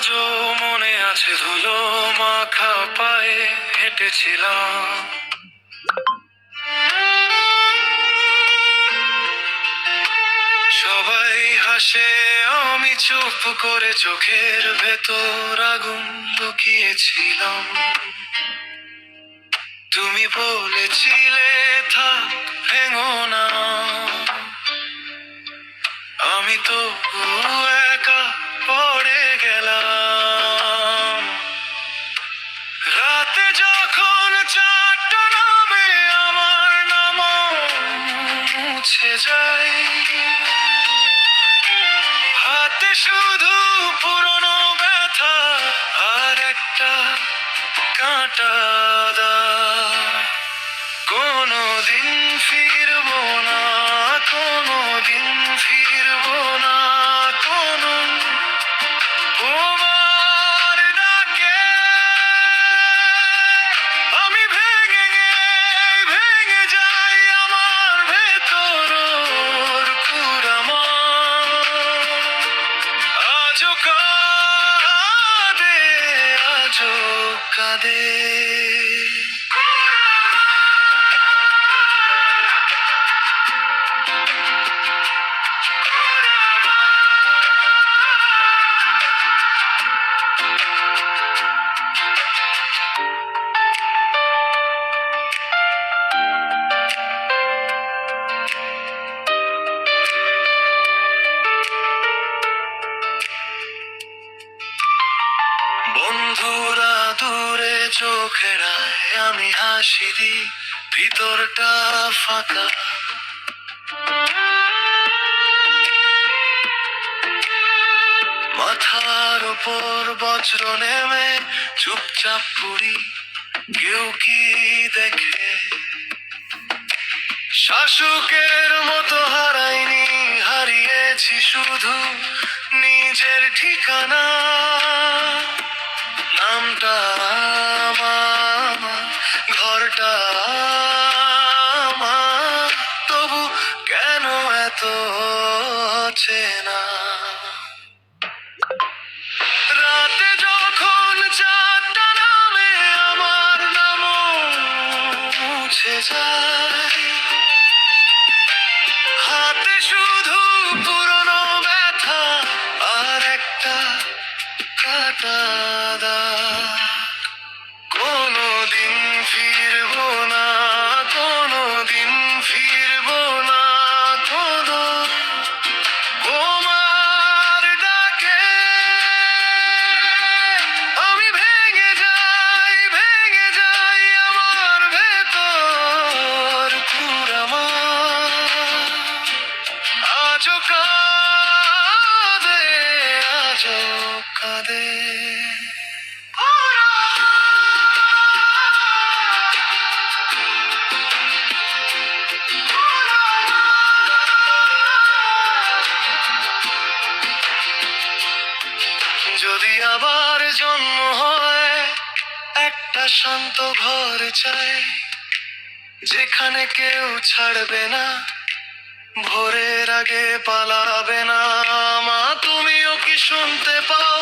আজও মনে আছে ধুলো মাখা পায়ে হেঁটেছিলাম। সবাই হাসে, আমি চুপ করে চোখের ভেতর আগুন লুকিয়েছিলাম। তুমি বলেছিলে থাক, ভেঙো না, আমি তো একা পড়ে গেলাম। রাতে যখন চারটা নামে আমার নাম মুছে যায়, হাতে শুধু পুরনো ব্যথা আর একটা কাঁটা দাগ। কোনোদিন ফিরবো না, কোনোদিন ফিরবো না, কোনো তোমার ডাকে আমি ভেঙে যাই, আমার ভেতর কুড়ামন আজও কাঁদে, আজও কাঁদে। বন্ধুরা দূরে চোখেরায় আমি হাসি দিই, ভিতরটা ফাঁকা। মাথার উপর বজ্র নেমে চুপচাপ পড়ি, কেউ কি দেখে? শাসকের মতো হারাইনি, হারিয়েছি শুধু নিজের ঠিকানা। নামটা আমার, ঘরটা আমার, তবু কেন এত চেনা? রাতে যখন চারটা নামে আমার নাম মুছে যায়, হাতে শুধু পুরনো ব্যথা আর একটা কাঁটা দাগ। কোনোদিন ফিরবো না, কোনোদিন ফিরবো না, কোনো তোমার ডাকে আমি ভেঙে যাই, আমার ভেতর কুড়ামন আজও কাঁদে, আজও কাঁদে। যদি আবার জন্ম হয়, একটা শান্ত ঘর চাই, যেখানে কেউ ছাড়বে না, ভোরের আগে পালাবে না। মা, তুমিও কি শুনতে পাও?